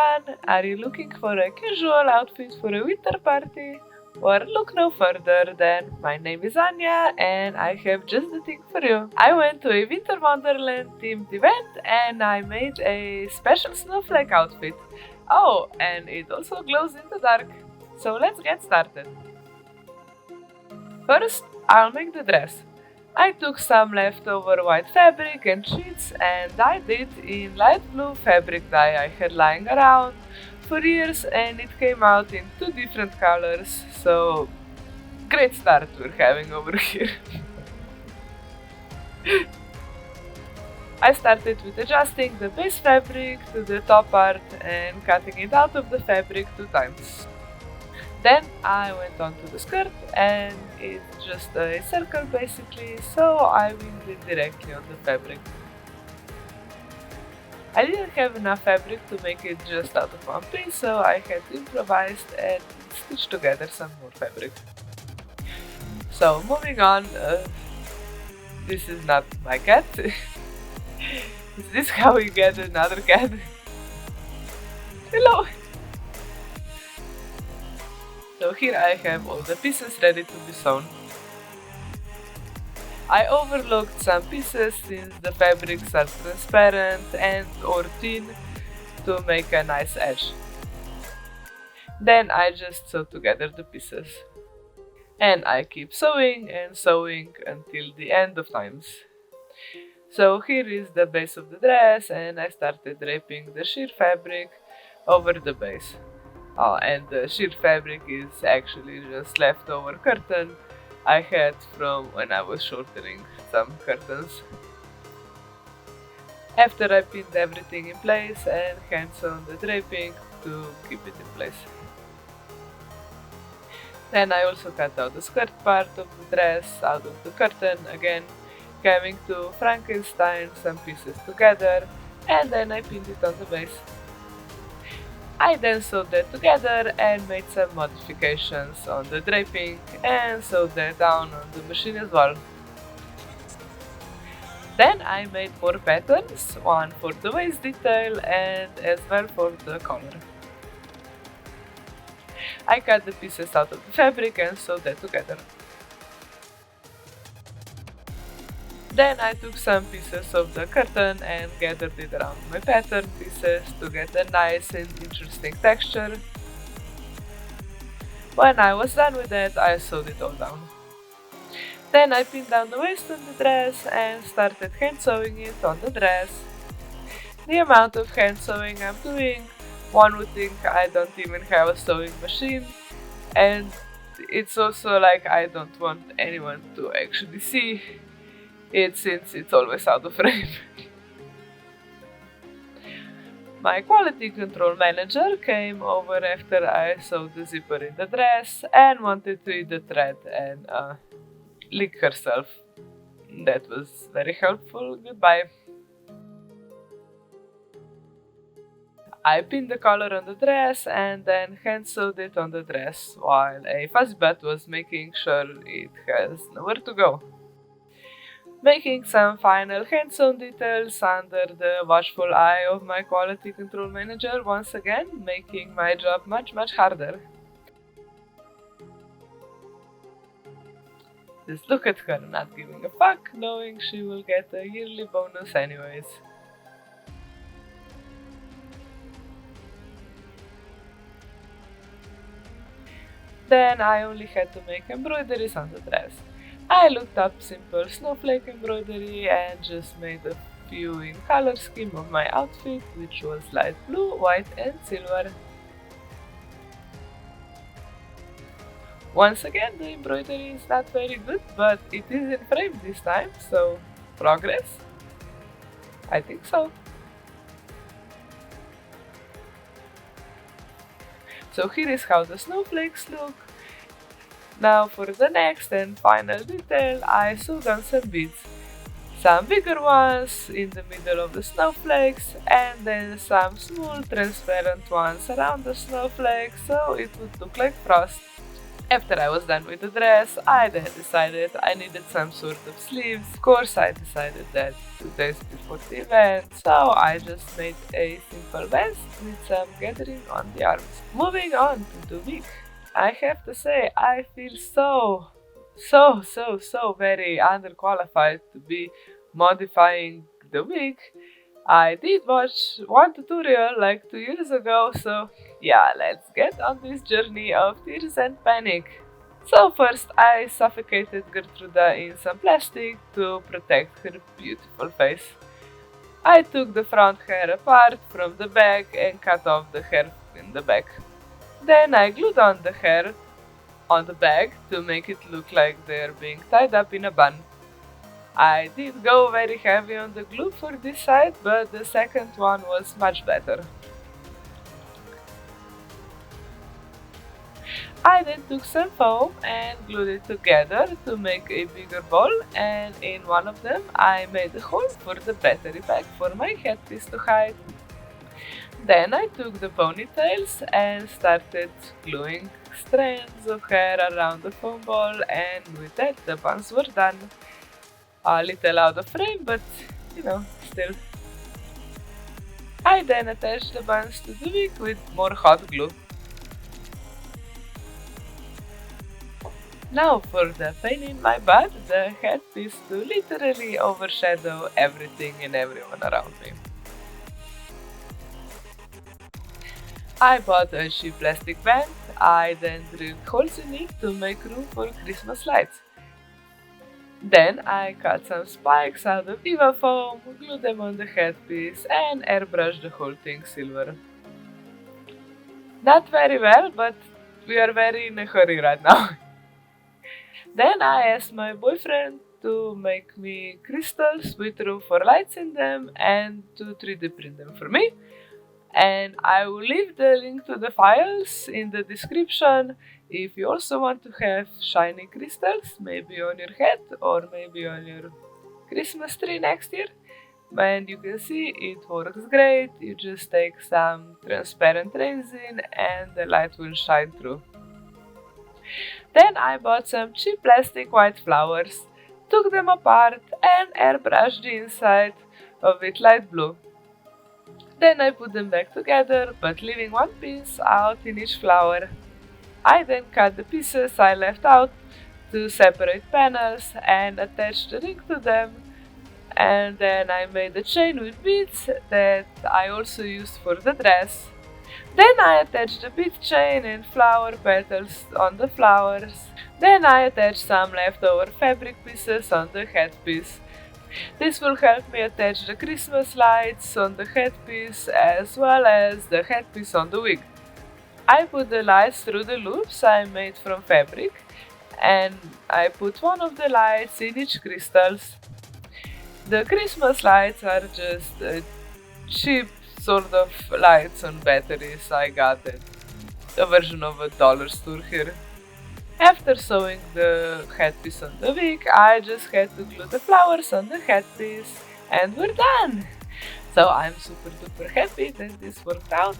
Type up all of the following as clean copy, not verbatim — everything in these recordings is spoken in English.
everyone! Are you looking for a casual outfit for a winter party? Well, look no further then. My name is Anya and I have just the thing for you. I went to a Winter Wonderland themed event and I made a special snowflake outfit. Oh, and it also glows in the dark. So let's get started. First, I'll make the dress. I took some leftover white fabric and sheets and dyed it in light blue fabric dye I had lying around for years, and it came out in 2 different colors, so great start we're having over here. I started with adjusting the base fabric to the top part and cutting it out of the fabric 2 times. Then I went on to the skirt and it's just a circle basically, so I winged it directly on the fabric. I didn't have enough fabric to make it just out of one piece, so I had to improvise and stitch together some more fabric. So moving on, this is not my cat. Is this how you get another cat? Hello! So here I have all the pieces ready to be sewn. I overlooked some pieces since the fabrics are transparent and or thin to make a nice edge. Then I just sew together the pieces. And I keep sewing and sewing until the end of times. So here is the base of the dress and I started draping the sheer fabric over the base. Oh, and the sheer fabric is actually just leftover curtain I had from when I was shortening some curtains. After I pinned everything in place and hand sewn the draping to keep it in place. Then I also cut out the skirt part of the dress out of the curtain again, having to Frankenstein some pieces together, and then I pinned it on the base. I then sewed that together and made some modifications on the draping and sewed that down on the machine as well. Then I made more patterns, one for the waist detail and as well for the collar. I cut the pieces out of the fabric and sewed that together. Then I took some pieces of the curtain and gathered it around my pattern pieces to get a nice and interesting texture. When I was done with that, I sewed it all down. Then I pinned down the waist on the dress and started hand sewing it on the dress. The amount of hand sewing I'm doing, one would think I don't even have a sewing machine, and it's also like I don't want anyone to actually see it since it's always out of frame. My quality control manager came over after I sewed the zipper in the dress and wanted to eat the thread and lick herself. That was very helpful. Goodbye. I pinned the collar on the dress and then hand sewed it on the dress while a fuzzy bat was making sure it has nowhere to go. Making some final hand-sewn details under the watchful eye of my quality control manager once again, making my job much harder. Just look at her not giving a fuck, knowing she will get a yearly bonus anyways. Then I only had to make embroideries on the dress. I looked up simple snowflake embroidery and just made a few in color scheme of my outfit, which was light blue, white and silver. Once again, the embroidery is not very good, but it is in frame this time, so progress? I think so. So here is how the snowflakes look. Now for the next and final detail, I sewed on some beads. Some bigger ones in the middle of the snowflakes and then some small transparent ones around the snowflakes so it would look like frost. After I was done with the dress, I then decided I needed some sort of sleeves. Of course, I decided that 2 days before the event, so I just made a simple vest with some gathering on the arms. Moving on to the wig. I have to say, I feel so very underqualified to be modifying the wig. I did watch one tutorial like 2 years ago, so yeah, let's get on this journey of tears and panic. So first I suffocated Gertruda in some plastic to protect her beautiful face. I took the front hair apart from the back and cut off the hair in the back. Then I glued on the hair on the back to make it look like they're being tied up in a bun. I did go very heavy on the glue for this side, but the second one was much better. I then took some foam and glued it together to make a bigger ball, and in one of them I made a hole for the battery pack for my headpiece to hide. Then I took the ponytails and started gluing strands of hair around the foam ball, and with that the buns were done. A little out of frame, but still. I then attached the buns to the wig with more hot glue. Now for the pain in my butt, the headpiece to literally overshadow everything and everyone around me. I bought a cheap plastic band. I then drilled holes in it to make room for Christmas lights. Then I cut some spikes out of Viva foam, glued them on the headpiece and airbrushed the whole thing silver. Not very well, but we are very in a hurry right now. Then I asked my boyfriend to make me crystals with room for lights in them and to 3D print them for me. And I will leave the link to the files in the description if you also want to have shiny crystals, maybe on your head or maybe on your Christmas tree next year. And you can see it works great. You just take some transparent resin and the light will shine through. Then I bought some cheap plastic white flowers, took them apart and airbrushed the inside of it light blue. Then I put them back together, but leaving one piece out in each flower. I then cut the pieces I left out to separate panels and attached the ring to them. And then I made a chain with beads that I also used for the dress. Then I attached the bead chain and flower petals on the flowers. Then I attached some leftover fabric pieces on the headpiece. This will help me attach the Christmas lights on the headpiece as well as the headpiece on the wig. I put the lights through the loops I made from fabric and I put one of the lights in each crystals. The Christmas lights are just cheap sort of lights on batteries I got at a version of a dollar store here. After sewing the headpiece on the wig, I just had to glue the flowers on the headpiece and we're done! So I'm super duper happy that this worked out.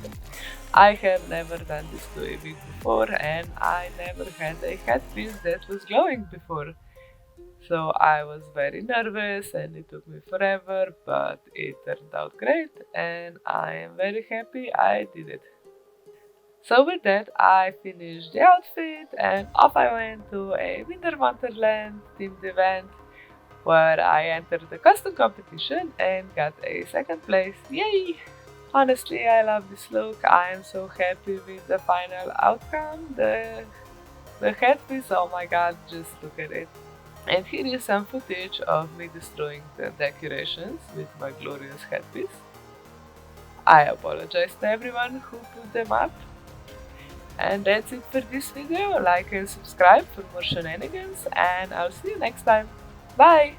I have never done this to a wig before and I never had a headpiece that was glowing before. So I was very nervous and it took me forever, but it turned out great and I am very happy I did it. So with that, I finished the outfit and off I went to a Winter Wonderland themed event where I entered the custom competition and got a second place. Yay! Honestly, I love this look. I am so happy with the final outcome. The headpiece, oh my god, just look at it. And here is some footage of me destroying the decorations with my glorious headpiece. I apologize to everyone who put them up. And that's it for this video. Like and subscribe for more shenanigans and I'll see you next time. Bye!